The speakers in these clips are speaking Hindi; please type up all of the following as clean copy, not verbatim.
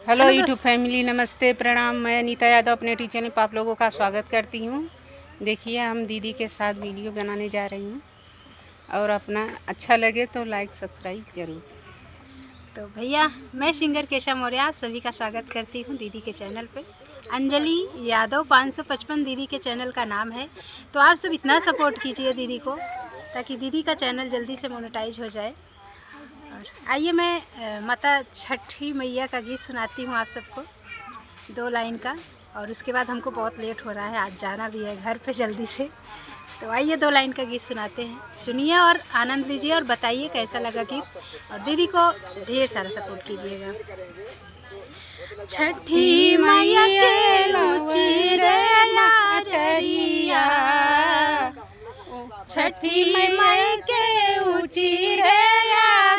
हेलो यूट्यूब फैमिली, नमस्ते, प्रणाम। मैं अनीता यादव अपने टी चैनल पर आप लोगों का स्वागत करती हूँ। देखिए, हम दीदी के साथ वीडियो बनाने जा रही हूँ और अपना अच्छा लगे तो लाइक सब्सक्राइब ज़रूर। तो भैया, मैं सिंगर केशा मौर्य आप सभी का स्वागत करती हूँ दीदी के चैनल पे। अंजलि यादव 555 दीदी के चैनल का नाम है। तो आप सब इतना सपोर्ट कीजिए दीदी को, ताकि दीदी का चैनल जल्दी से मोनेटाइज हो जाए। और आइए, मैं माता छठी मैया का गीत सुनाती हूँ आप सबको, 2 लाइन का। और उसके बाद हमको बहुत लेट हो रहा है, आज जाना भी है घर पे जल्दी से। तो आइए 2 लाइन का गीत सुनाते हैं, सुनिए और आनंद लीजिए और बताइए कैसा लगा गीत। और दीदी को ढेर सारा सपोर्ट कीजिएगा। छठी मैया के ऊंची रे नारिया, छठी मैया के ऊंची रे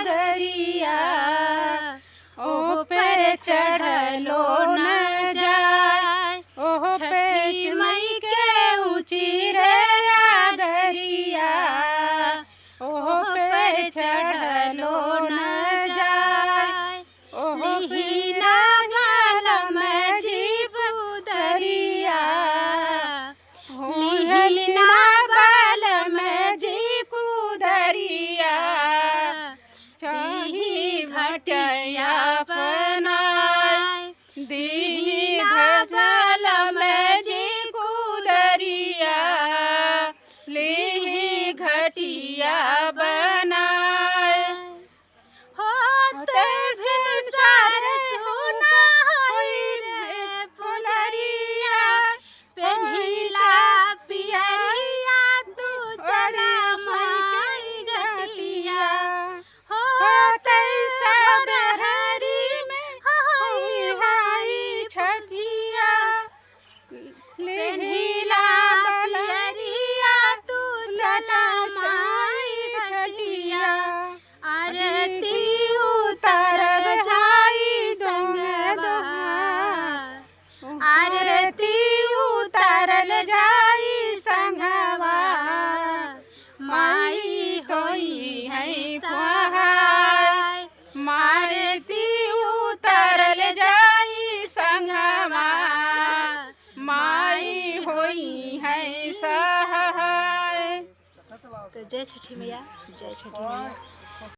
नारिया, ओह पर चढ़लो न जाए, ओह छठी मैया के ऊंची रे नारिया, ओह पर चढ़लो न जाए, ओह लीना गालम जीव दरिया, लीना गालम जीव दरिया, चाही घटिया बनाए, दी गालम जीव दरिया, ली घटिया बनाए। होते भिनसार सुना होई रे पुलरिया, पेन्हिला पियरिया तू चला माई घटिया। होते सब हरी में होई हाई छठिया, पेन्हिला पियरिया तू चला माई घटिया। आरती उतारल जाई संगवा, आरती उतारल जाई संगवा, माई होई है सहाय, आरती उतारल जाई संगवा, माई होई है सहाय। तो जय छठी मैया, जय छठी मैया।